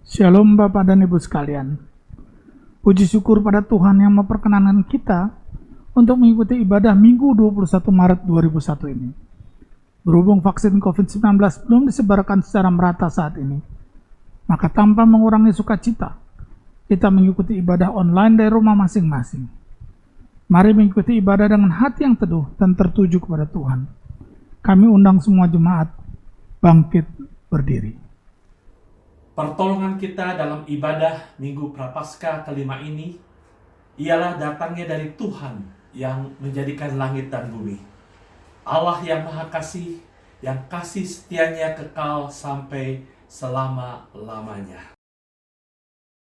Shalom Bapak dan Ibu sekalian. Puji syukur pada Tuhan yang memperkenankan kita untuk mengikuti ibadah Minggu 21 Maret 2001 ini. Berhubung vaksin COVID-19 belum disebarkan secara merata saat ini, maka tanpa mengurangi sukacita, kita mengikuti ibadah online dari rumah masing-masing. Mari mengikuti ibadah dengan hati yang teduh dan tertuju kepada Tuhan. Kami undang semua jemaat bangkit berdiri. Pertolongan kita dalam ibadah Minggu Prapaskah kelima ini ialah datangnya dari Tuhan yang menjadikan langit dan bumi. Allah yang Maha Kasih, yang kasih setianya kekal sampai selama-lamanya.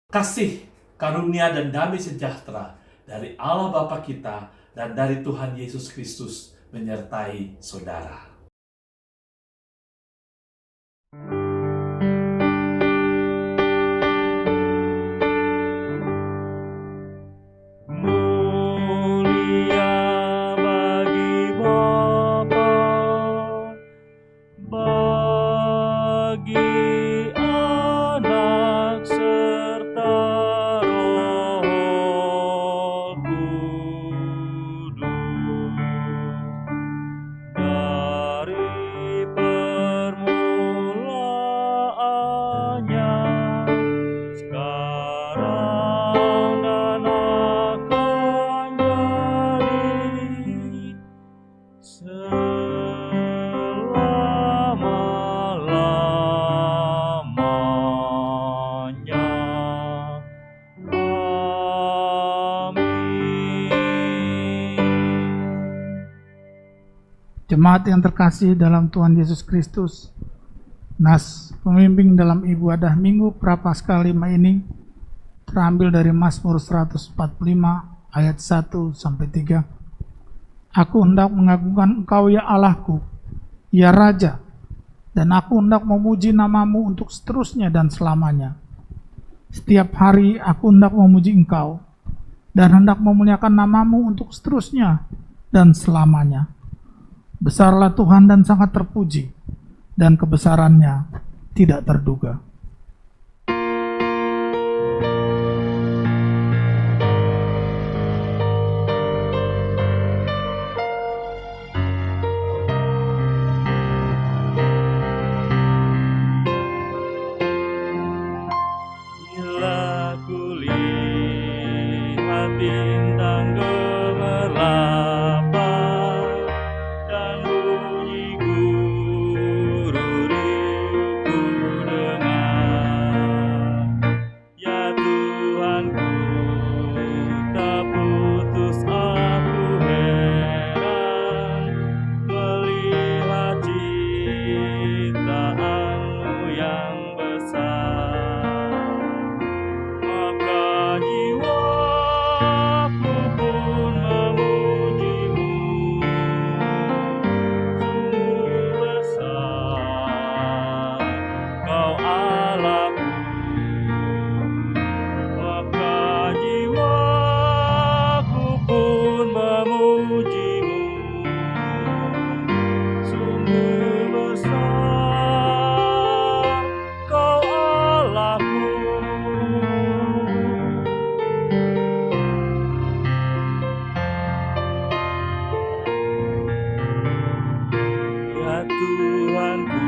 Kasih, karunia dan damai sejahtera dari Allah Bapa kita dan dari Tuhan Yesus Kristus menyertai saudara. Jemaat yang terkasih dalam Tuhan Yesus Kristus, nas pemimpin dalam ibadah Minggu Prapaskah 5 ini terambil dari Mazmur 145 ayat 1-3. Aku hendak mengagungkan Engkau ya Allahku, ya Raja, dan aku hendak memuji namamu untuk seterusnya dan selamanya. Setiap hari aku hendak memuji Engkau, dan hendak memuliakan namamu untuk seterusnya dan selamanya. Besarlah Tuhan dan sangat terpuji, dan kebesarannya tidak terduga. Bila kulihat bintang gemerlap dan bunyi gururiku dengar, ya Tuhanku, tak putus aku heran melihat ciptaanmu yang besar. Maka jiwaku pun memujimu, sungguh besar Kau Allahku. Maka jiwaku pun memujimu, sungguh besar Kau Allahku. Ya Tuhanku,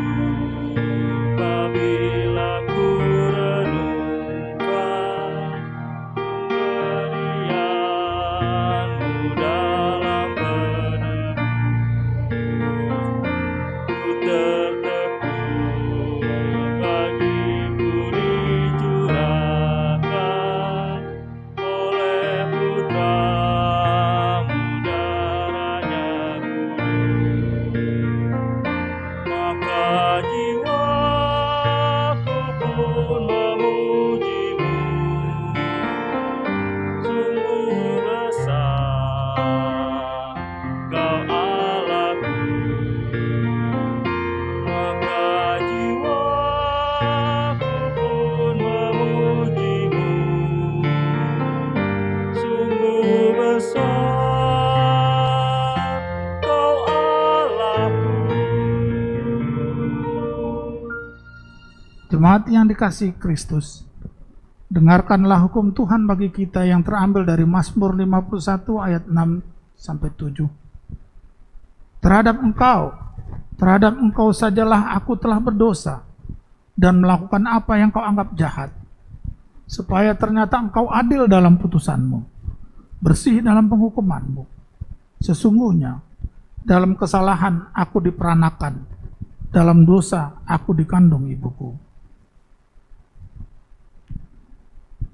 apabila ku renungkan pemberian-Mu dalam penebus, ku tertegun bagiku dicurahkan oleh Putra-Mu darahnya kudus. Maka Jemaat yang dikasihi Kristus, dengarkanlah hukum Tuhan bagi kita yang terambil dari Mazmur 51 ayat 6-7. Terhadap engkau sajalah aku telah berdosa dan melakukan apa yang kau anggap jahat, supaya ternyata engkau adil dalam putusanmu, bersih dalam penghukumanmu. Sesungguhnya dalam kesalahan aku diperanakan, dalam dosa aku dikandung ibuku.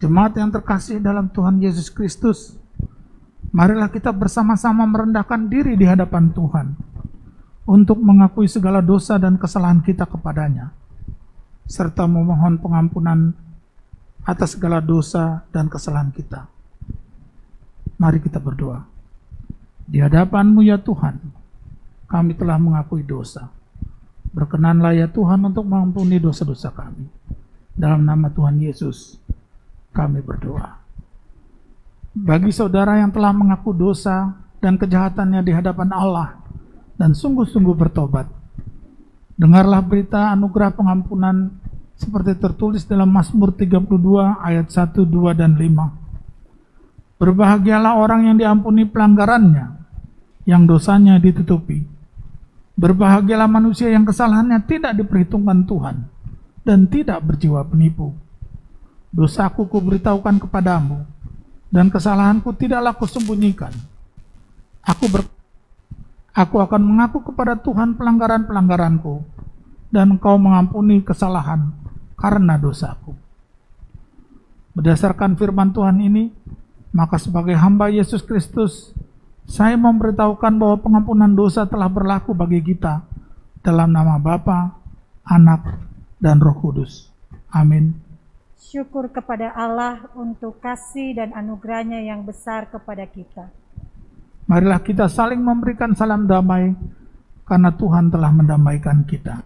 Jemaat yang terkasih dalam Tuhan Yesus Kristus, marilah kita bersama-sama merendahkan diri di hadapan Tuhan untuk mengakui segala dosa dan kesalahan kita kepadanya, serta memohon pengampunan atas segala dosa dan kesalahan kita. Mari kita berdoa. Di hadapan-Mu ya Tuhan, kami telah mengakui dosa. Berkenanlah ya Tuhan untuk mengampuni dosa-dosa kami. Dalam nama Tuhan Yesus, kami berdoa. Bagi saudara yang telah mengaku dosa dan kejahatannya di hadapan Allah dan sungguh-sungguh bertobat, dengarlah berita anugerah pengampunan seperti tertulis dalam Mazmur 32 ayat 1, 2, dan 5. Berbahagialah orang yang diampuni pelanggarannya, yang dosanya ditutupi. Berbahagialah manusia yang kesalahannya tidak diperhitungkan Tuhan dan tidak berjiwa penipu. Dosaku kuberitahukan kepadamu, dan kesalahanku tidaklah kusembunyikan. Aku akan mengaku kepada Tuhan pelanggaran-pelanggaranku, dan Engkau mengampuni kesalahan karena dosaku. Berdasarkan firman Tuhan ini, maka sebagai hamba Yesus Kristus, saya memberitahukan bahwa pengampunan dosa telah berlaku bagi kita dalam nama Bapa, Anak, dan Roh Kudus. Amin. Syukur kepada Allah untuk kasih dan anugerahnya yang besar kepada kita. Marilah kita saling memberikan salam damai, karena Tuhan telah mendamaikan kita.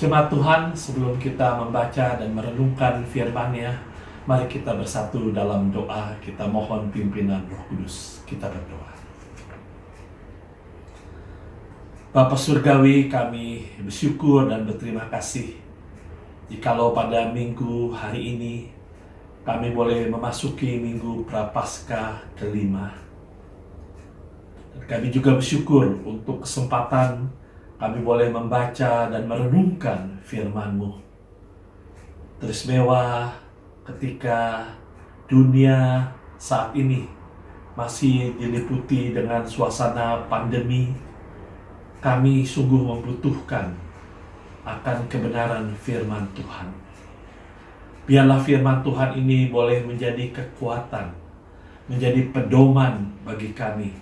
Jemaat Tuhan, sebelum kita membaca dan merenungkan firman-Nya, mari kita bersatu dalam doa. Kita mohon pimpinan Roh Kudus. Kita berdoa. Bapa Surgawi, kami bersyukur dan berterima kasih jikalau pada minggu hari ini kami boleh memasuki minggu Prapaskah kelima. Dan kami juga bersyukur untuk kesempatan kami boleh membaca dan merenungkan firman-Mu. Teristimewa ketika dunia saat ini masih diliputi dengan suasana pandemi, kami sungguh membutuhkan akan kebenaran firman Tuhan. Biarlah firman Tuhan ini boleh menjadi kekuatan, menjadi pedoman bagi kami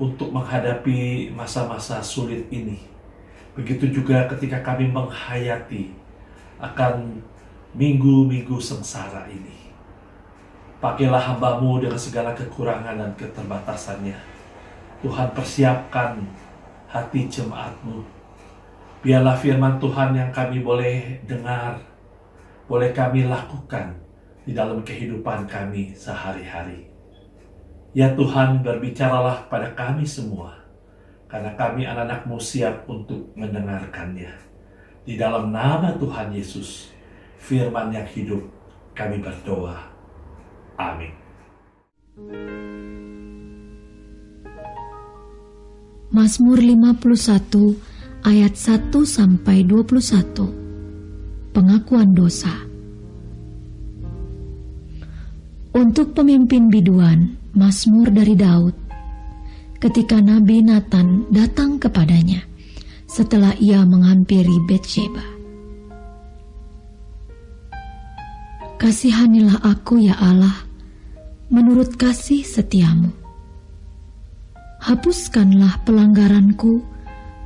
untuk menghadapi masa-masa sulit ini. Begitu juga ketika kami menghayati akan minggu-minggu sengsara ini. Pakailah hamba-Mu dengan segala kekurangan dan keterbatasannya. Tuhan, persiapkan hati jemaat-Mu. Biarlah firman Tuhan yang kami boleh dengar, boleh kami lakukan di dalam kehidupan kami sehari-hari. Ya Tuhan, berbicaralah pada kami semua, karena kami anak-anak-Mu siap untuk mendengarkannya. Di dalam nama Tuhan Yesus, firman yang hidup, kami berdoa. Amin. Mazmur 51 ayat 1-21. Pengakuan dosa. Untuk pemimpin biduan, Mazmur dari Daud. Ketika Nabi Nathan datang kepadanya setelah ia menghampiri Betsheba. Kasihanilah aku ya Allah, menurut kasih setiamu. Hapuskanlah pelanggaranku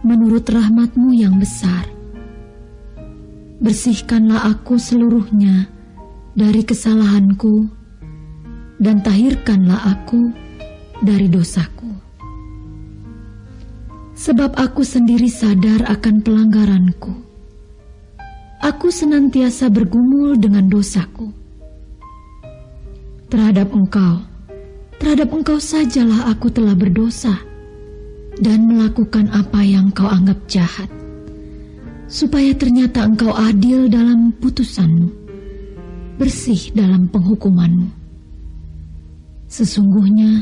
menurut rahmat-Mu yang besar. Bersihkanlah aku seluruhnya dari kesalahanku, dan tahirkanlah aku dari dosaku. Sebab aku sendiri sadar akan pelanggaranku. Aku senantiasa bergumul dengan dosaku. Terhadap Engkau sajalah aku telah berdosa dan melakukan apa yang Kau anggap jahat, supaya ternyata Engkau adil dalam putusan-Mu, bersih dalam penghukuman-Mu. Sesungguhnya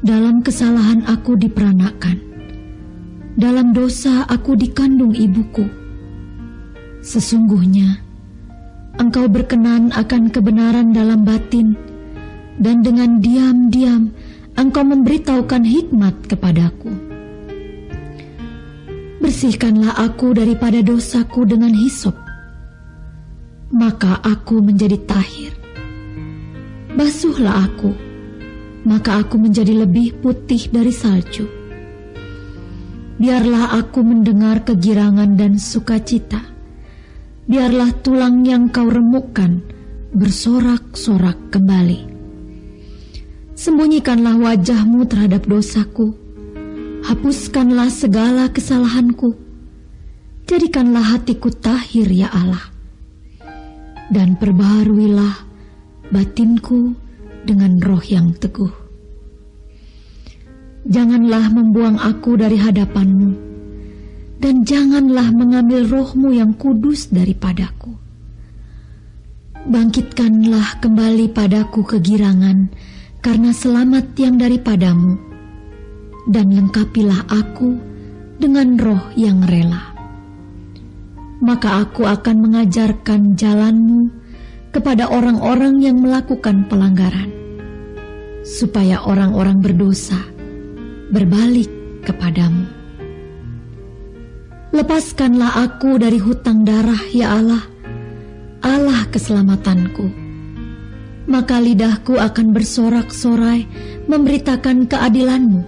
dalam kesalahan aku diperanakkan, dalam dosa aku dikandung ibuku. Sesungguhnya Engkau berkenan akan kebenaran dalam batin, dan dengan diam-diam Engkau memberitahukan hikmat kepadaku. Bersihkanlah aku daripada dosaku dengan hisop, maka aku menjadi tahir. Basuhlah aku, maka aku menjadi lebih putih dari salju. Biarlah aku mendengar kegirangan dan sukacita. Biarlah tulang yang Kau remukkan bersorak-sorak kembali. Sembunyikanlah wajah-Mu terhadap dosaku. Hapuskanlah segala kesalahanku. Jadikanlah hatiku tahir ya Allah. Dan perbaharuilah batinku dengan roh yang teguh. Janganlah membuang aku dari hadapan-Mu, dan janganlah mengambil roh-Mu yang kudus daripadaku. Bangkitkanlah kembali padaku kegirangan karena selamat yang daripada-Mu, dan lengkapilah aku dengan roh yang rela. Maka aku akan mengajarkan jalan-Mu kepada orang-orang yang melakukan pelanggaran, supaya orang-orang berdosa berbalik kepadamu. Lepaskanlah aku dari hutang darah, ya Allah, Allah keselamatanku. Maka lidahku akan bersorak-sorai memberitakan keadilan-Mu.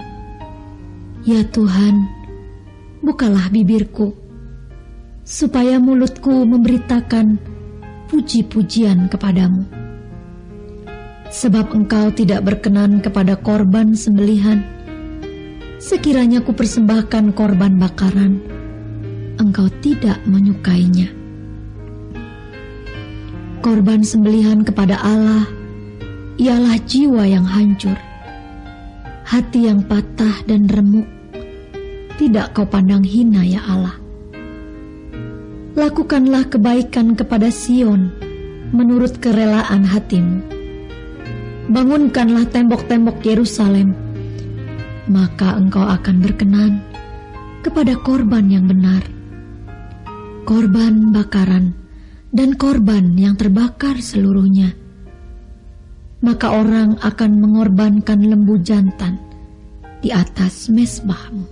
Ya Tuhan, bukalah bibirku, supaya mulutku memberitakan puji-pujian kepadamu. Sebab Engkau tidak berkenan kepada korban sembelihan. Sekiranya ku persembahkan korban bakaran, engkau tidak menyukainya. Korban sembelihan kepada Allah ialah jiwa yang hancur, hati yang patah dan remuk. Tidak kau pandang hina, ya Allah. Lakukanlah kebaikan kepada Sion menurut kerelaan hatimu. Bangunkanlah tembok-tembok Yerusalem, maka engkau akan berkenan kepada korban yang benar, korban bakaran dan korban yang terbakar seluruhnya. Maka orang akan mengorbankan lembu jantan di atas mezbahmu.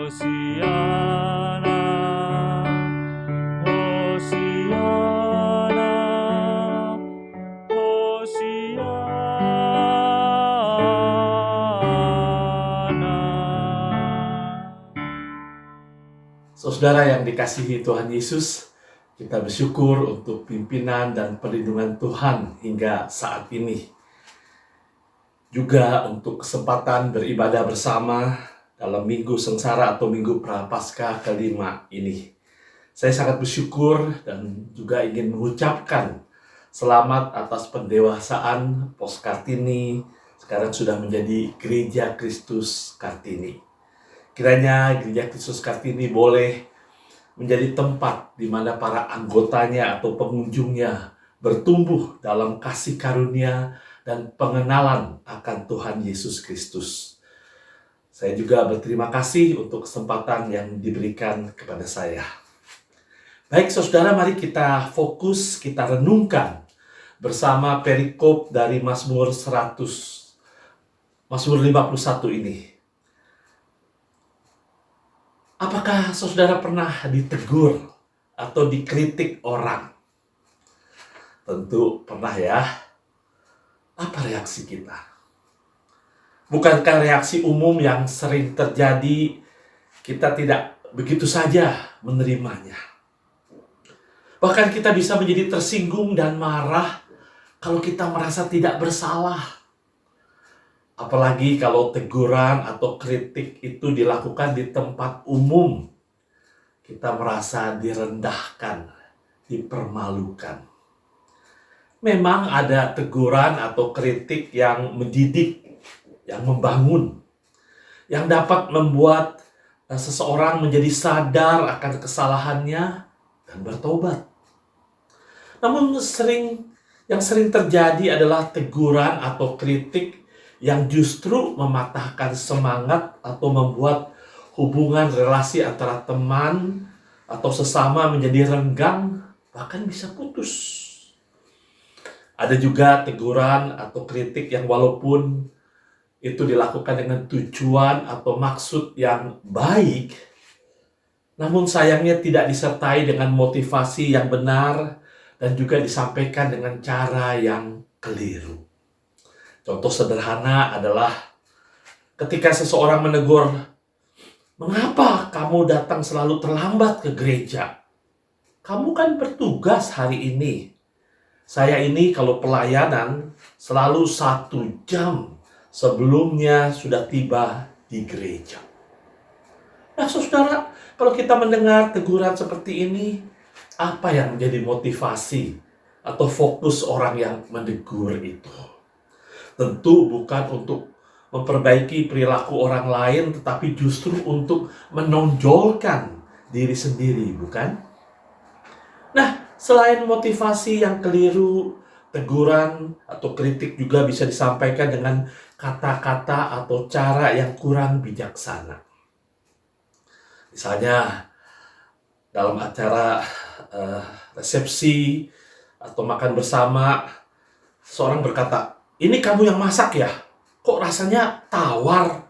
Hosiana, Hosiana, Hosiana. Saudara yang dikasihi Tuhan Yesus, kita bersyukur untuk pimpinan dan perlindungan Tuhan hingga saat ini. Juga untuk kesempatan beribadah bersama dalam Minggu Sengsara atau Minggu Prapaskah kelima ini. Saya sangat bersyukur dan juga ingin mengucapkan selamat atas pendewasaan Pos Kartini, sekarang sudah menjadi Gereja Kristus Kartini. Kiranya Gereja Kristus Kartini boleh menjadi tempat di mana para anggotanya atau pengunjungnya bertumbuh dalam kasih karunia dan pengenalan akan Tuhan Yesus Kristus. Saya juga berterima kasih untuk kesempatan yang diberikan kepada saya. Baik saudara, mari kita fokus, kita renungkan bersama perikop dari Mazmur 51 ini. Apakah saudara pernah ditegur atau dikritik orang? Tentu pernah ya. Apa reaksi kita? Bukankah reaksi umum yang sering terjadi, kita tidak begitu saja menerimanya? Bahkan kita bisa menjadi tersinggung dan marah kalau kita merasa tidak bersalah. Apalagi kalau teguran atau kritik itu dilakukan di tempat umum. Kita merasa direndahkan, dipermalukan. Memang ada teguran atau kritik yang mendidik, yang membangun, yang dapat membuat seseorang menjadi sadar akan kesalahannya dan bertobat. Namun yang sering terjadi adalah teguran atau kritik yang justru mematahkan semangat atau membuat hubungan relasi antara teman atau sesama menjadi renggang, bahkan bisa putus. Ada juga teguran atau kritik yang walaupun itu dilakukan dengan tujuan atau maksud yang baik, namun sayangnya tidak disertai dengan motivasi yang benar dan juga disampaikan dengan cara yang keliru. Contoh sederhana adalah ketika seseorang menegur, "Mengapa kamu datang selalu terlambat ke gereja? Kamu kan bertugas hari ini. Saya ini kalau pelayanan selalu 1 jam sebelumnya sudah tiba di gereja." Nah saudara, kalau kita mendengar teguran seperti ini, apa yang menjadi motivasi atau fokus orang yang menegur itu? Tentu bukan untuk memperbaiki perilaku orang lain, tetapi justru untuk menonjolkan diri sendiri, bukan? Nah, selain motivasi yang keliru, teguran atau kritik juga bisa disampaikan dengan kata-kata atau cara yang kurang bijaksana. Misalnya, dalam acara resepsi atau makan bersama, seorang berkata, "Ini kamu yang masak ya? Kok rasanya tawar?"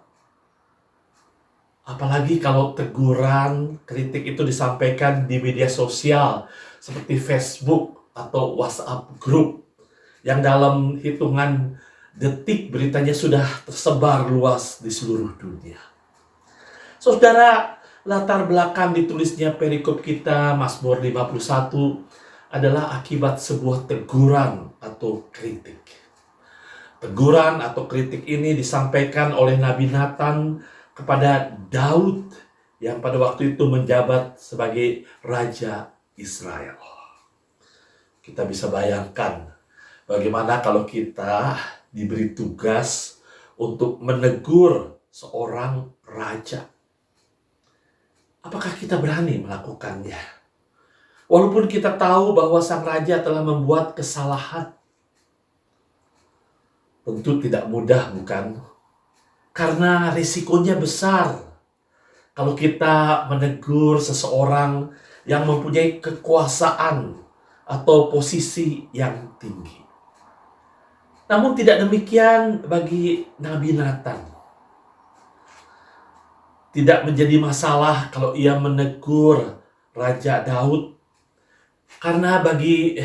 Apalagi kalau teguran, kritik itu disampaikan di media sosial seperti Facebook atau WhatsApp group yang dalam hitungan detik beritanya sudah tersebar luas di seluruh dunia. Saudara, latar belakang ditulisnya perikop kita Mazmur 51 adalah akibat sebuah teguran atau kritik. Teguran atau kritik ini disampaikan oleh Nabi Nathan kepada Daud yang pada waktu itu menjabat sebagai Raja Israel. Kita bisa bayangkan bagaimana kalau kita diberi tugas untuk menegur seorang raja. Apakah kita berani melakukannya? Walaupun kita tahu bahwa sang raja telah membuat kesalahan. Tentu tidak mudah, bukan? Karena risikonya besar. Kalau kita menegur seseorang yang mempunyai kekuasaan atau posisi yang tinggi. Namun tidak demikian bagi Nabi Nathan. Tidak menjadi masalah kalau ia menegur Raja Daud. Karena bagi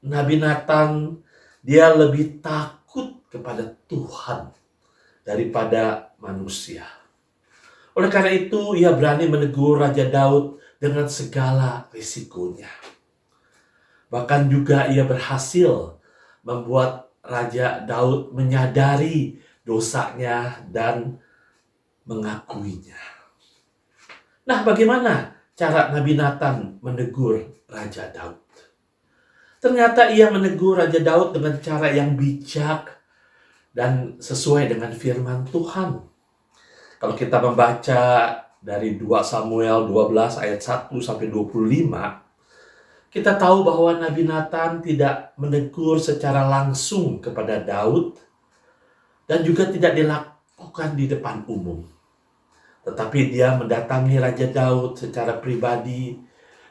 Nabi Nathan, dia lebih takut kepada Tuhan daripada manusia. Oleh karena itu, ia berani menegur Raja Daud dengan segala risikonya. Bahkan juga ia berhasil membuat Raja Daud menyadari dosanya dan mengakuinya. Nah, bagaimana cara Nabi Nathan menegur Raja Daud? Ternyata ia menegur Raja Daud dengan cara yang bijak dan sesuai dengan firman Tuhan. Kalau kita membaca dari 2 Samuel 12 ayat 1 sampai 25, kita tahu bahwa Nabi Nathan tidak menegur secara langsung kepada Daud dan juga tidak dilakukan di depan umum. Tetapi dia mendatangi Raja Daud secara pribadi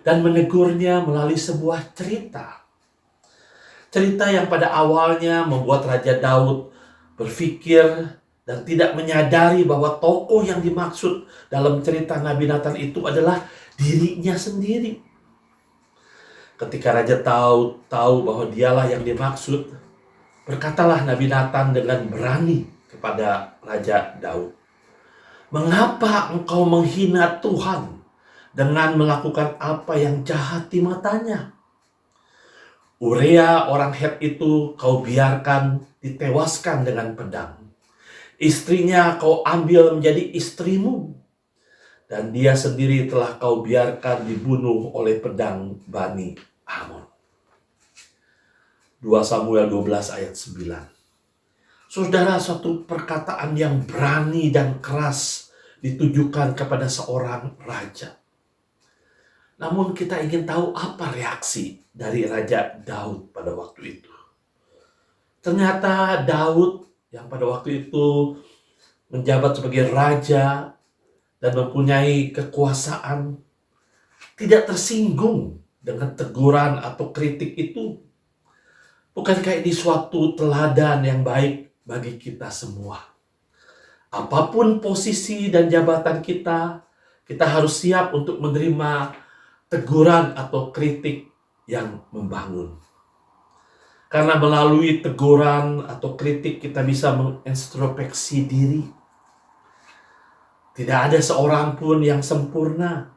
dan menegurnya melalui sebuah cerita. Cerita yang pada awalnya membuat Raja Daud berpikir dan tidak menyadari bahwa tokoh yang dimaksud dalam cerita Nabi Nathan itu adalah dirinya sendiri. Ketika Raja tahu bahwa dialah yang dimaksud, berkatalah Nabi Nathan dengan berani kepada Raja Daud, "Mengapa engkau menghina Tuhan dengan melakukan apa yang jahat di matanya? Urea orang Het itu kau biarkan ditewaskan dengan pedang. Istrinya kau ambil menjadi istrimu. Dan dia sendiri telah kau biarkan dibunuh oleh pedang Bani Amon." 2 Samuel 12 ayat 9. Saudara, suatu perkataan yang berani dan keras ditujukan kepada seorang raja. Namun kita ingin tahu apa reaksi dari Raja Daud pada waktu itu. Ternyata Daud yang pada waktu itu menjabat sebagai raja dan mempunyai kekuasaan tidak tersinggung dengan teguran atau kritik itu. Bukankah ini suatu teladan yang baik bagi kita semua? Apapun posisi dan jabatan kita, kita harus siap untuk menerima teguran atau kritik yang membangun. Karena melalui teguran atau kritik kita bisa mengintrospeksi diri. Tidak ada seorang pun yang sempurna.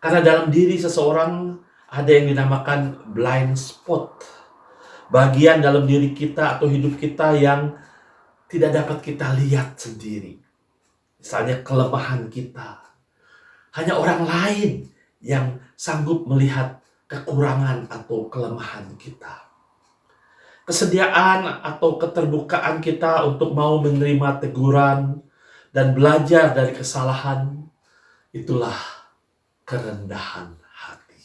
Karena dalam diri seseorang ada yang dinamakan blind spot. Bagian dalam diri kita atau hidup kita yang tidak dapat kita lihat sendiri. Misalnya kelemahan kita. Hanya orang lain yang sanggup melihat kekurangan atau kelemahan kita. Kesediaan atau keterbukaan kita untuk mau menerima teguran dan belajar dari kesalahan, itulah kerendahan hati.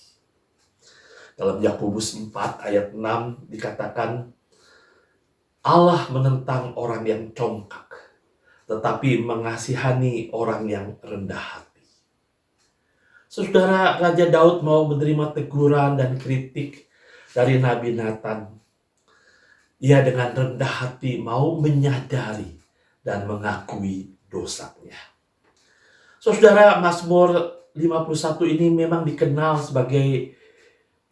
Dalam Yakobus 4 ayat 6 dikatakan, Allah menentang orang yang congkak, tetapi mengasihani orang yang rendah hati. Saudara, Raja Daud mau menerima teguran dan kritik dari Nabi Nathan. Ia dengan rendah hati mau menyadari dan mengakui dosanya. Saudara, Mazmur 51 ini memang dikenal sebagai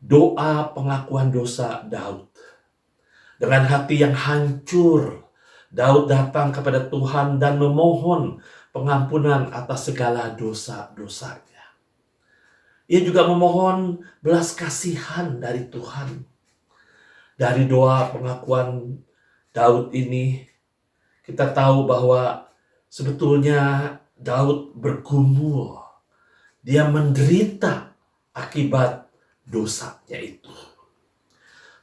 doa pengakuan dosa Daud. Dengan hati yang hancur, Daud datang kepada Tuhan dan memohon pengampunan atas segala dosa-dosanya. Ia juga memohon belas kasihan dari Tuhan. Dari doa pengakuan Daud ini, kita tahu bahwa sebetulnya Daud bergumul. Dia menderita akibat dosanya itu.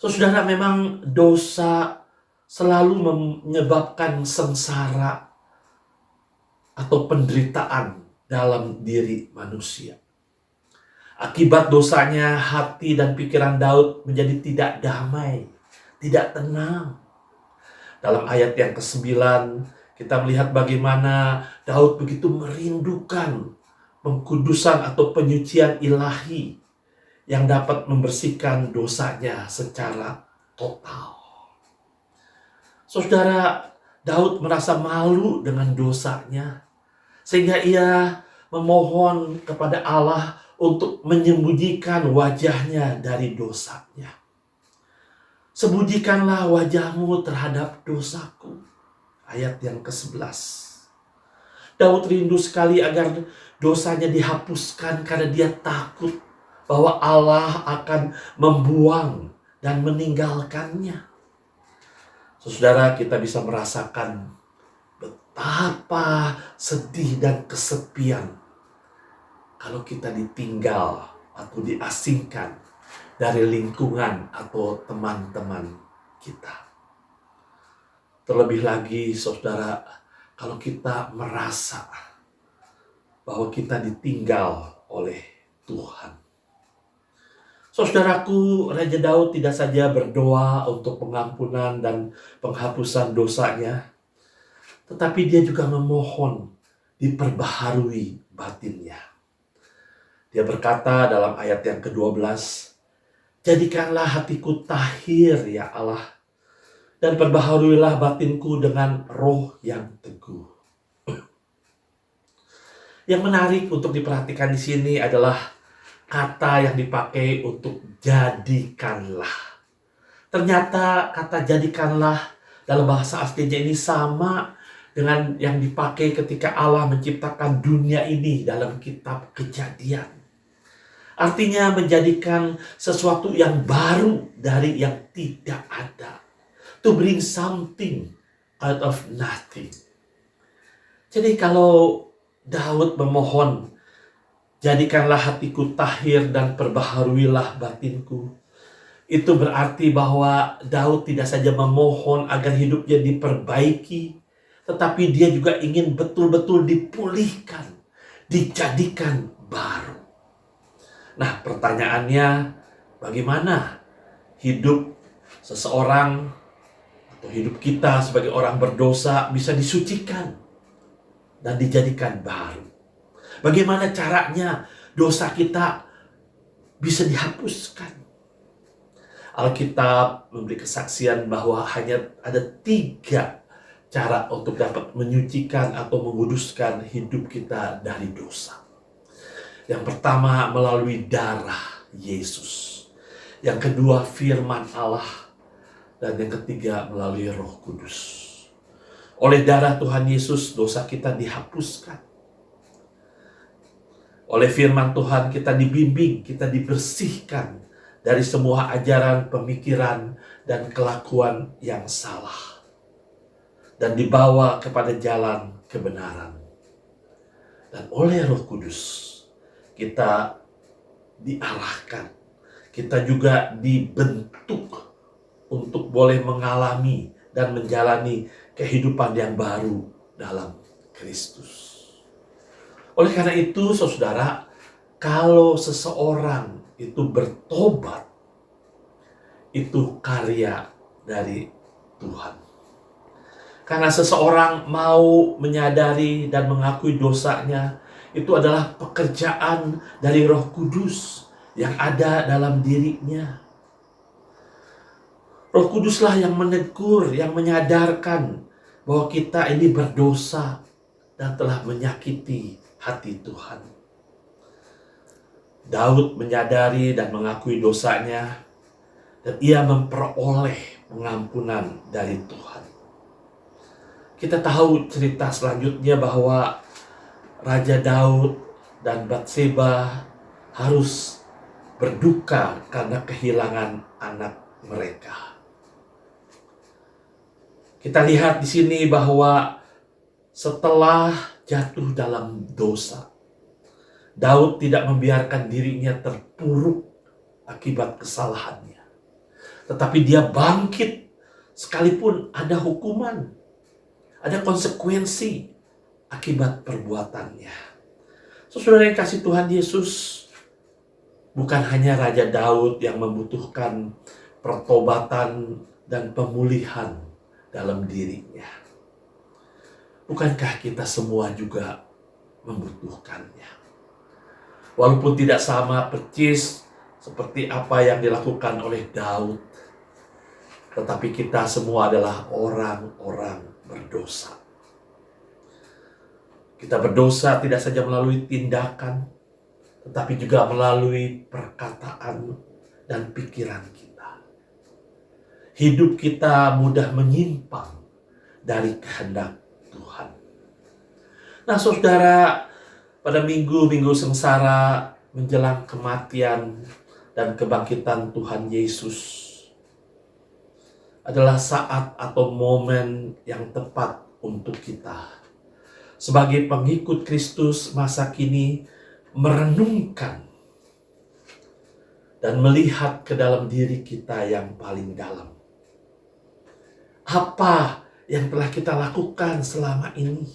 Saudara, memang dosa selalu menyebabkan sengsara atau penderitaan dalam diri manusia. Akibat dosanya, hati dan pikiran Daud menjadi tidak damai, tidak tenang. Dalam ayat yang ke-9, kita melihat bagaimana Daud begitu merindukan pengkudusan atau penyucian ilahi yang dapat membersihkan dosanya secara total. Saudara, Daud merasa malu dengan dosanya, sehingga ia memohon kepada Allah untuk menyembunyikan wajahnya dari dosanya. Sembunyikanlah wajahmu terhadap dosaku. Ayat yang ke-11. Daud rindu sekali agar dosanya dihapuskan karena dia takut bahwa Allah akan membuang dan meninggalkannya. Saudara, kita bisa merasakan betapa sedih dan kesepian kalau kita ditinggal atau diasingkan dari lingkungan atau teman-teman kita. Terlebih lagi, saudara, kalau kita merasa bahwa kita ditinggal oleh Tuhan. Saudaraku, Raja Daud tidak saja berdoa untuk pengampunan dan penghapusan dosanya, tetapi dia juga memohon diperbaharui batinnya. Dia berkata dalam ayat yang ke-12, "Jadikanlah hatiku tahir ya Allah, dan perbaharuilah batinku dengan roh yang teguh." Yang menarik untuk diperhatikan di sini adalah kata yang dipakai untuk jadikanlah. Ternyata kata jadikanlah dalam bahasa aslinya ini sama dengan yang dipakai ketika Allah menciptakan dunia ini dalam kitab Kejadian. Artinya menjadikan sesuatu yang baru dari yang tidak ada. To bring something out of nothing. Jadi kalau Daud memohon, "Jadikanlah hatiku tahir dan perbaharuilah batinku," itu berarti bahwa Daud tidak saja memohon agar hidupnya diperbaiki, tetapi dia juga ingin betul-betul dipulihkan, dijadikan baru. Nah, pertanyaannya, bagaimana hidup seseorang atau hidup kita sebagai orang berdosa bisa disucikan dan dijadikan baru? Bagaimana caranya dosa kita bisa dihapuskan? Alkitab memberi kesaksian bahwa hanya ada 3 cara untuk dapat menyucikan atau menguduskan hidup kita dari dosa. Yang pertama, melalui darah Yesus. Yang kedua, firman Allah. Dan yang ketiga, melalui Roh Kudus. Oleh darah Tuhan Yesus, dosa kita dihapuskan. Oleh firman Tuhan, kita dibimbing, kita dibersihkan dari semua ajaran, pemikiran, dan kelakuan yang salah. Dan dibawa kepada jalan kebenaran. Dan oleh Roh Kudus, kita diarahkan, kita juga dibentuk untuk boleh mengalami dan menjalani kehidupan yang baru dalam Kristus. Oleh karena itu, saudara, kalau seseorang itu bertobat, itu karya dari Tuhan. Karena seseorang mau menyadari dan mengakui dosanya, itu adalah pekerjaan dari Roh Kudus yang ada dalam dirinya. Roh Kuduslah yang menegur, yang menyadarkan bahwa kita ini berdosa dan telah menyakiti hati Tuhan. Daud menyadari dan mengakui dosanya, dan ia memperoleh pengampunan dari Tuhan. Kita tahu cerita selanjutnya bahwa Raja Daud dan Batseba harus berduka karena kehilangan anak mereka. Kita lihat di sini bahwa setelah jatuh dalam dosa, Daud tidak membiarkan dirinya terpuruk akibat kesalahannya. Tetapi dia bangkit sekalipun ada hukuman, ada konsekuensi akibat perbuatannya. Saudara yang kasih Tuhan Yesus, bukan hanya Raja Daud yang membutuhkan pertobatan dan pemulihan dalam dirinya. Bukankah kita semua juga membutuhkannya? Walaupun tidak sama persis seperti apa yang dilakukan oleh Daud, tetapi kita semua adalah orang-orang berdosa. Kita berdosa tidak saja melalui tindakan, tetapi juga melalui perkataan dan pikiran kita. Hidup kita mudah menyimpang dari kehendak Tuhan. Nah, saudara, pada minggu-minggu sengsara menjelang kematian dan kebangkitan Tuhan Yesus adalah saat atau momen yang tepat untuk kita sebagai pengikut Kristus masa kini merenungkan dan melihat ke dalam diri kita yang paling dalam. Apa yang telah kita lakukan selama ini?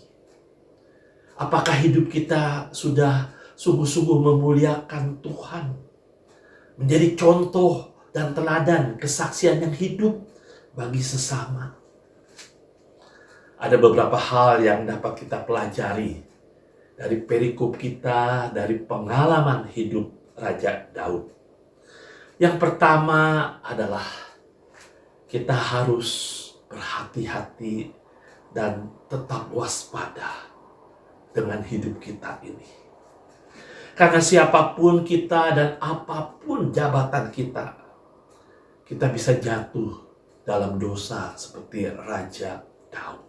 Apakah hidup kita sudah sungguh-sungguh memuliakan Tuhan? Menjadi contoh dan teladan kesaksian yang hidup bagi sesama. Ada beberapa hal yang dapat kita pelajari dari perikop kita, dari pengalaman hidup Raja Daud. Yang pertama adalah kita harus berhati-hati dan tetap waspada dengan hidup kita ini. Karena siapapun kita dan apapun jabatan kita, kita bisa jatuh dalam dosa seperti Raja Daud.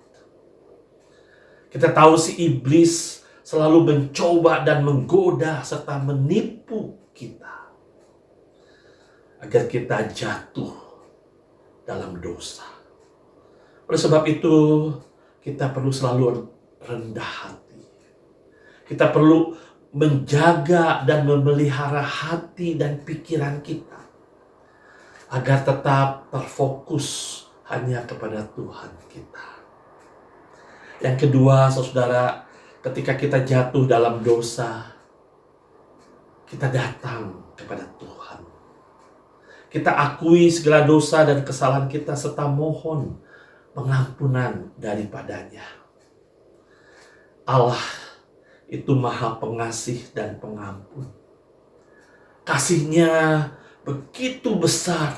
Kita tahu si iblis selalu mencoba dan menggoda serta menipu kita agar kita jatuh dalam dosa. Oleh sebab itu, kita perlu selalu rendah hati. Kita perlu menjaga dan memelihara hati dan pikiran kita agar tetap terfokus hanya kepada Tuhan kita. Yang kedua, saudara, ketika kita jatuh dalam dosa, kita datang kepada Tuhan. Kita akui segala dosa dan kesalahan kita serta mohon pengampunan daripadanya. Allah itu Maha Pengasih dan Pengampun. Kasih-Nya begitu besar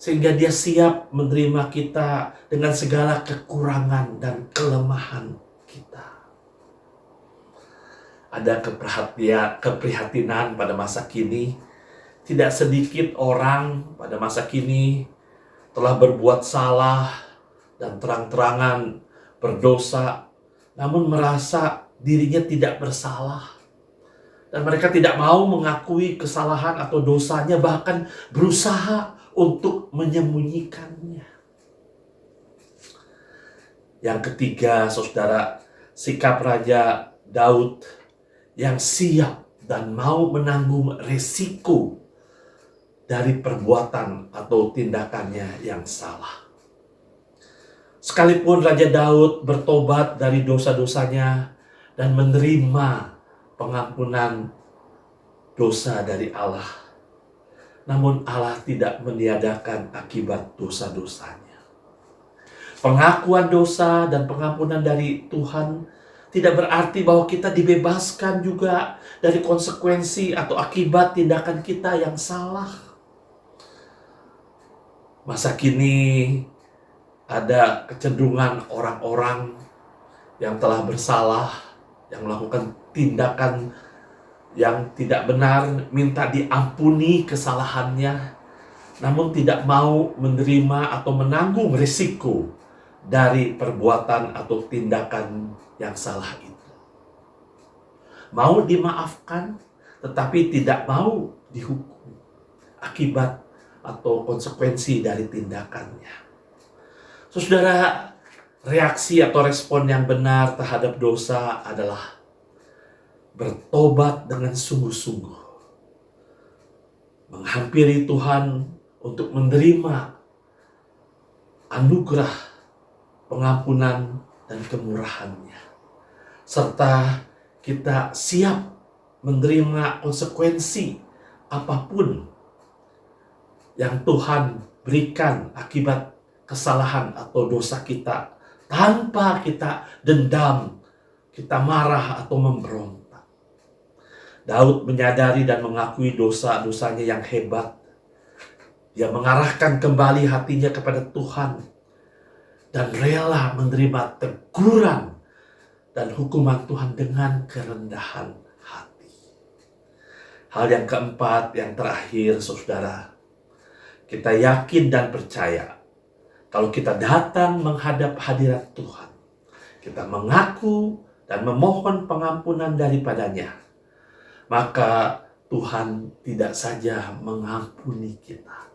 sehingga Dia siap menerima kita dengan segala kekurangan dan kelemahan kita. Ada keprihatinan pada masa kini. Tidak sedikit orang pada masa kini telah berbuat salah dan terang-terangan berdosa, namun merasa dirinya tidak bersalah. Dan mereka tidak mau mengakui kesalahan atau dosanya, bahkan berusaha untuk menyembunyikannya. Yang ketiga, saudara, sikap Raja Daud yang siap dan mau menanggung resiko dari perbuatan atau tindakannya yang salah. Sekalipun Raja Daud bertobat dari dosa-dosanya dan menerima pengampunan dosa dari Allah, namun Allah tidak meniadakan akibat dosa-dosanya. Pengakuan dosa dan pengampunan dari Tuhan tidak berarti bahwa kita dibebaskan juga dari konsekuensi atau akibat tindakan kita yang salah. Masa kini ada kecenderungan orang-orang yang telah bersalah, yang melakukan tindakan yang tidak benar, minta diampuni kesalahannya, namun tidak mau menerima atau menanggung risiko dari perbuatan atau tindakan yang salah itu. Mau dimaafkan, tetapi tidak mau dihukum akibat atau konsekuensi dari tindakannya. Saudara, reaksi atau respon yang benar terhadap dosa adalah bertobat dengan sungguh-sungguh, menghampiri Tuhan untuk menerima anugerah pengampunan dan kemurahan-Nya, serta kita siap menerima konsekuensi apapun yang Tuhan berikan akibat kesalahan atau dosa kita, tanpa kita dendam, kita marah atau memberontak. Daud menyadari dan mengakui dosa-dosanya yang hebat. Dia mengarahkan kembali hatinya kepada Tuhan dan rela menerima teguran dan hukuman Tuhan dengan kerendahan hati. Hal yang keempat, yang terakhir, saudara, kita yakin dan percaya kalau kita datang menghadap hadirat Tuhan, kita mengaku dan memohon pengampunan daripadanya, maka Tuhan tidak saja mengampuni kita,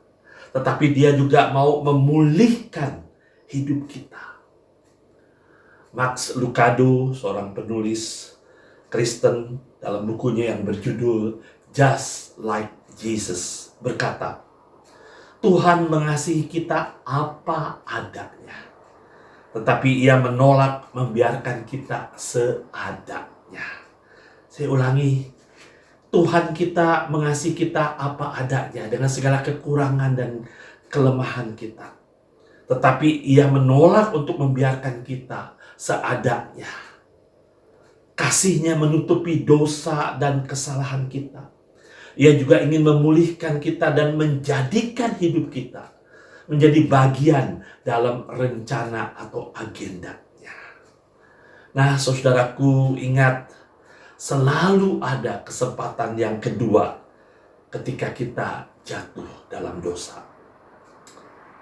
tetapi Dia juga mau memulihkan hidup kita. Max Lucado, seorang penulis Kristen, dalam bukunya yang berjudul Just Like Jesus, berkata, Tuhan mengasihi kita apa adanya, tetapi Ia menolak membiarkan kita seadanya. Saya ulangi, Tuhan kita mengasihi kita apa adanya dengan segala kekurangan dan kelemahan kita, tetapi Ia menolak untuk membiarkan kita seadanya. Kasih-Nya menutupi dosa dan kesalahan kita. Ia juga ingin memulihkan kita dan menjadikan hidup kita menjadi bagian dalam rencana atau agenda-Nya. Nah, saudaraku, ingat, selalu ada kesempatan yang kedua ketika kita jatuh dalam dosa.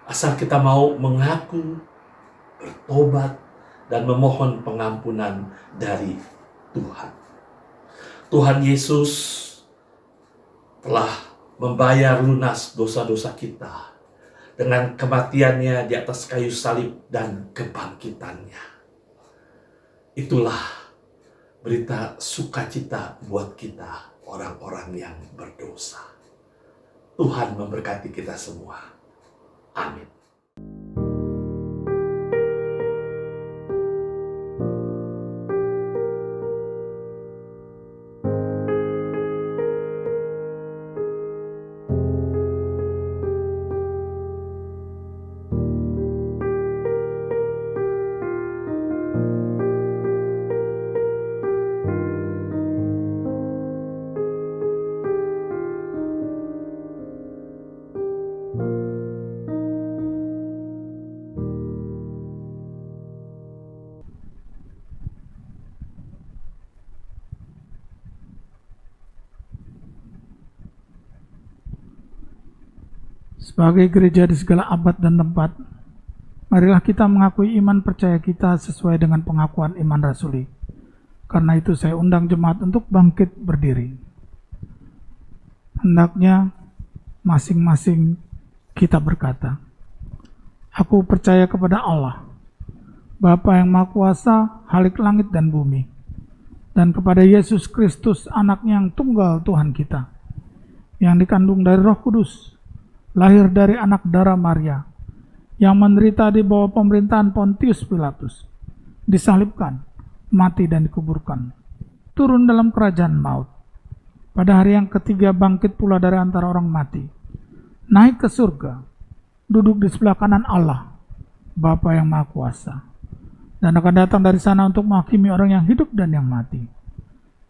Asal kita mau mengaku, bertobat, dan memohon pengampunan dari Tuhan. Tuhan Yesus telah membayar lunas dosa-dosa kita dengan kematian-Nya di atas kayu salib dan kebangkitan-Nya. Itulah berita sukacita buat kita, orang-orang yang berdosa. Tuhan memberkati kita semua. Amin. Sebagai gereja di segala abad dan tempat, marilah kita mengakui iman percaya kita sesuai dengan pengakuan iman rasuli. Karena itu saya undang jemaat untuk bangkit berdiri. Hendaknya masing-masing kita berkata, Aku percaya kepada Allah, Bapa yang Maha Kuasa, Halik langit dan bumi, dan kepada Yesus Kristus, Anaknya yang tunggal Tuhan kita, yang dikandung dari Roh Kudus, lahir dari anak darah Maria, yang menderita di bawah pemerintahan Pontius Pilatus, disalibkan, mati dan dikuburkan, turun dalam kerajaan maut, pada hari yang ketiga bangkit pula dari antara orang mati, naik ke surga, duduk di sebelah kanan Allah, Bapa yang Maha Kuasa, dan akan datang dari sana untuk menghakimi orang yang hidup dan yang mati.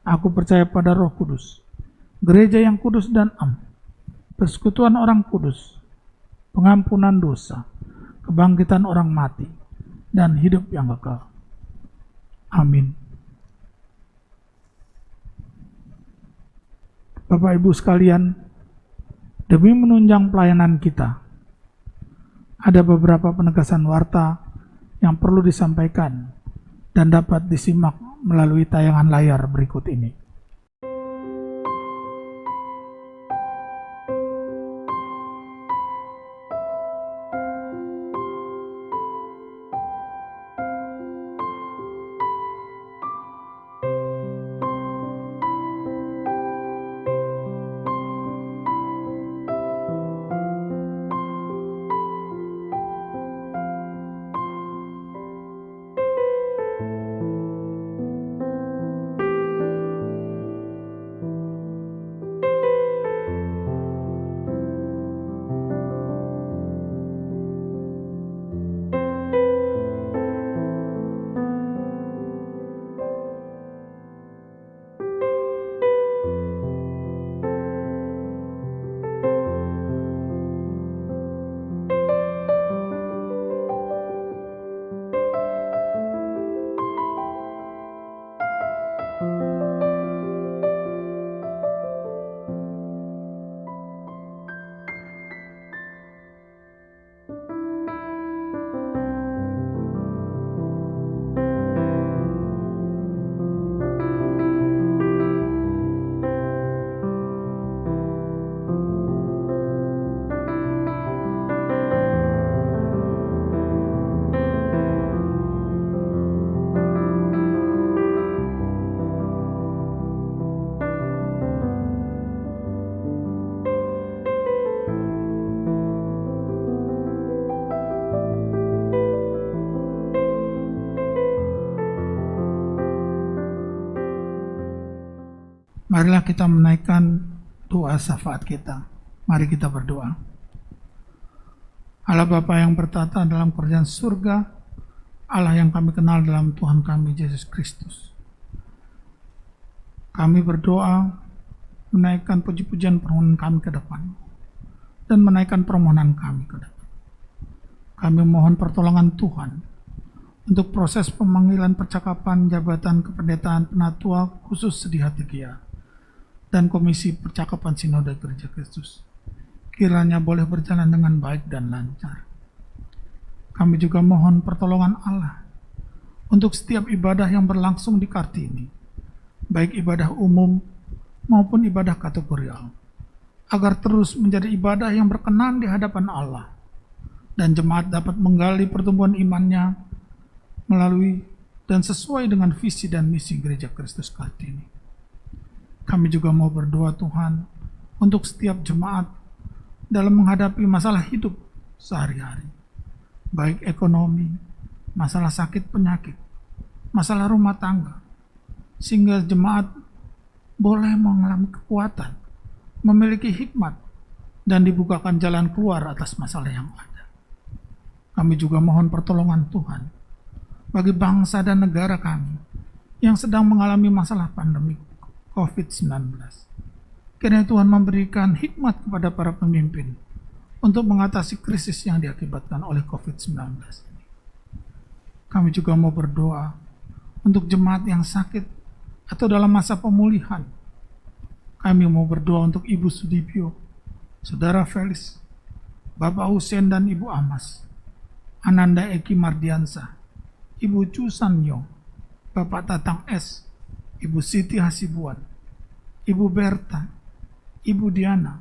Aku percaya pada Roh Kudus, gereja yang kudus dan am, persekutuan orang kudus, pengampunan dosa, kebangkitan orang mati, dan hidup yang kekal. Amin. Bapak Ibu sekalian, demi menunjang pelayanan kita, ada beberapa penegasan warta yang perlu disampaikan dan dapat disimak melalui tayangan layar berikut ini. Marilah kita menaikkan doa syafaat kita. Mari kita berdoa. Allah Bapa yang bertata dalam kerajaan surga, Allah yang kami kenal dalam Tuhan kami Yesus Kristus. Kami berdoa menaikkan puji-pujian permohonan kami ke depan dan menaikkan permohonan kami ke depan. Kami mohon pertolongan Tuhan untuk proses pemanggilan percakapan jabatan kependetaan penatua khusus Sedih Hati Gia dan Komisi Percakapan Sinode Gereja Kristus. Kiranya boleh berjalan dengan baik dan lancar. Kami juga mohon pertolongan Allah untuk setiap ibadah yang berlangsung di Kartini, baik ibadah umum maupun ibadah kategorial, agar terus menjadi ibadah yang berkenan di hadapan Allah, dan jemaat dapat menggali pertumbuhan imannya melalui dan sesuai dengan visi dan misi Gereja Kristus Kartini. Kami juga mau berdoa Tuhan untuk setiap jemaat dalam menghadapi masalah hidup sehari-hari, baik ekonomi, masalah sakit penyakit, masalah rumah tangga, sehingga jemaat boleh mengalami kekuatan, memiliki hikmat, dan dibukakan jalan keluar atas masalah yang ada. Kami juga mohon pertolongan Tuhan bagi bangsa dan negara kami yang sedang mengalami masalah pandemi COVID-19. Kiranya Tuhan memberikan hikmat kepada para pemimpin untuk mengatasi krisis yang diakibatkan oleh COVID-19 ini. Kami juga mau berdoa untuk jemaat yang sakit atau dalam masa pemulihan. Kami mau berdoa untuk Ibu Sudibyo, Saudara Felis, Bapak Hussein dan Ibu Amas, Ananda Eki Mardiansa, Ibu Chu Sanyo, Bapak Tatang S, Ibu Siti Hasibuan, Ibu Berta, Ibu Diana,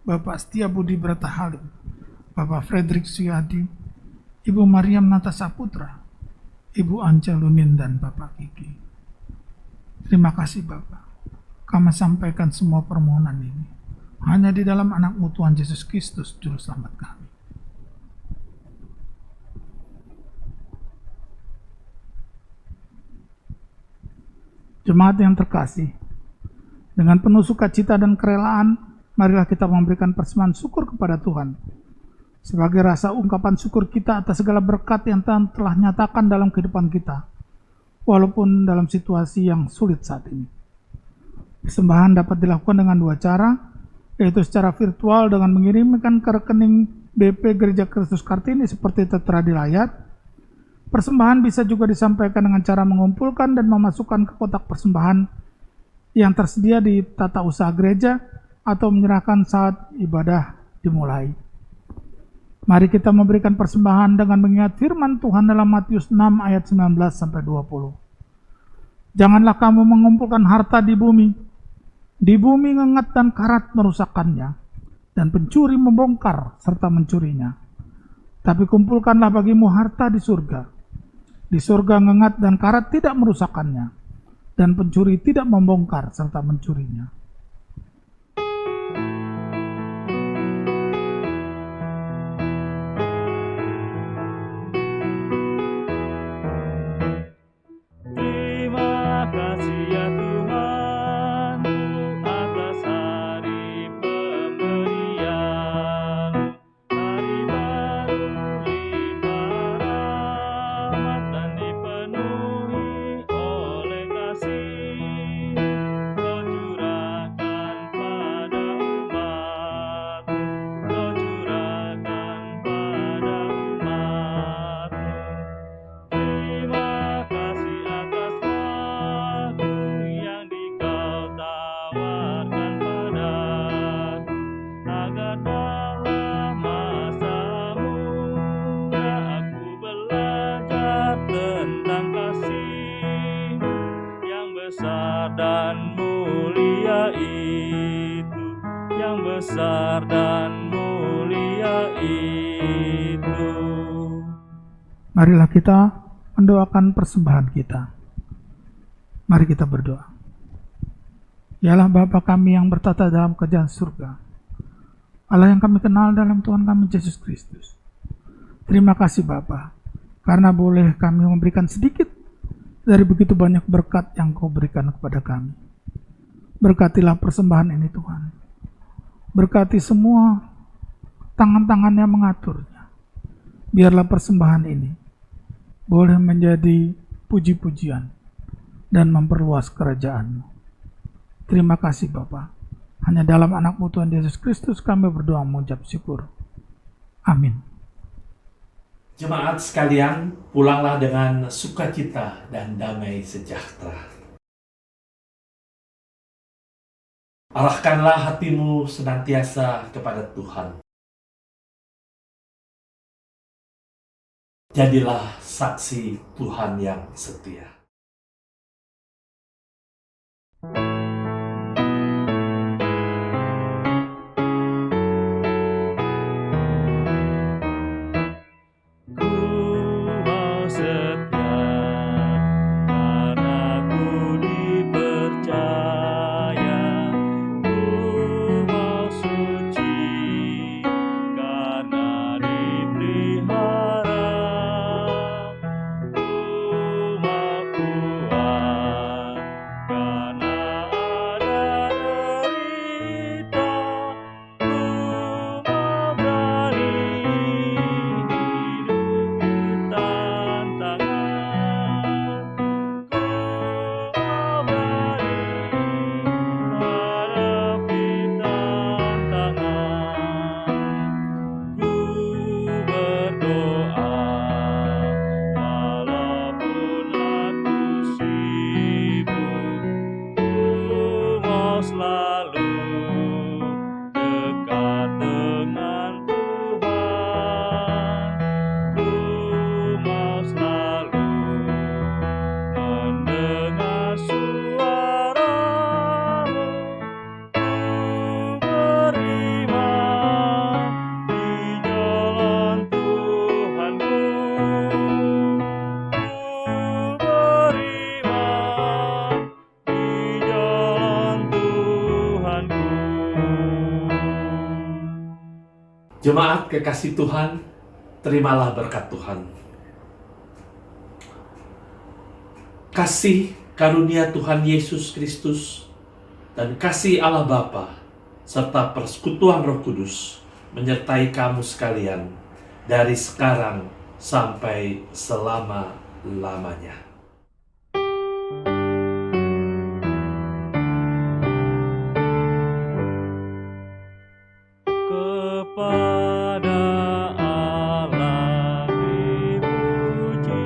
Bapak Setia Budi Brata Halim, Bapak Frederick Suyadi, Ibu Mariam Nata Saputra, Ibu Anca Lunin dan Bapak Kiki. Terima kasih Bapak, kami sampaikan semua permohonan ini hanya di dalam anak-Mu Tuhan Yesus Kristus, Juru Selamat kami. Jemaat yang terkasih, dengan penuh sukacita dan kerelaan, marilah kita memberikan persembahan syukur kepada Tuhan sebagai rasa ungkapan syukur kita atas segala berkat yang telah nyatakan dalam kehidupan kita, walaupun dalam situasi yang sulit saat ini. Persembahan dapat dilakukan dengan dua cara, yaitu secara virtual dengan mengirimkan ke rekening BP Gereja Kristus Kartini seperti tertera di layar. Persembahan bisa juga disampaikan dengan cara mengumpulkan dan memasukkan ke kotak persembahan yang tersedia di tata usaha gereja atau menyerahkan saat ibadah dimulai. Mari kita memberikan persembahan dengan mengingat firman Tuhan dalam Matius 6 ayat 19-20. Janganlah kamu mengumpulkan harta di bumi ngengat dan karat merusakkannya, dan pencuri membongkar serta mencurinya. Tapi kumpulkanlah bagimu harta di surga. Di surga ngengat dan karat tidak merusakkannya, dan pencuri tidak membongkar serta mencurinya. Terima kasih ya Tuhan atas hari pemberian, hari baru limpah rahmat dan dipenuhi oleh kasih. Kau curahkan pada umat-Mu, Kau curahkan pada umat-Mu. Terima kasih atas waktu yang Dikau tawarkan padaku, agar dalam masa muda aku belajar tentang kasih yang besar dan mulia itu, yang besar dan mulia itu. Marilah kita mendoakan persembahan kita. Mari kita berdoa. Yalah Bapa kami yang bertata dalam kerajaan surga, Allah yang kami kenal dalam Tuhan kami Yesus Kristus. Terima kasih Bapa, karena boleh kami memberikan sedikit dari begitu banyak berkat yang Kau berikan kepada kami. Berkatilah persembahan ini Tuhan. Berkati semua tangan-tangan yang mengaturnya. Biarlah persembahan ini boleh menjadi puji-pujian dan memperluas kerajaan-Mu. Terima kasih Bapa. Hanya dalam anak-Mu Tuhan Yesus Kristus kami berdoa mengucap syukur. Amin. Jemaat sekalian, pulanglah dengan sukacita dan damai sejahtera. Arahkanlah hatimu senantiasa kepada Tuhan. Jadilah saksi Tuhan yang setia. Ku mau setia karena ku dipercaya. Ku mau suci karena dipelihara. Ku mau kuat karena ada derita. Ku mau berani selalu dekat dengan Tuhan. Ku mau selalu mendengar suara-Mu. Ku beriman di jalan Tuhanku. Ku beriman di jalan Tuhanku. Jemaat kekasih Tuhan, terimalah berkat Tuhan. Kasih karunia Tuhan Yesus Kristus dan kasih Allah Bapa serta persekutuan Roh Kudus menyertai kamu sekalian dari sekarang sampai selama-lamanya. Kepada Allah dipuji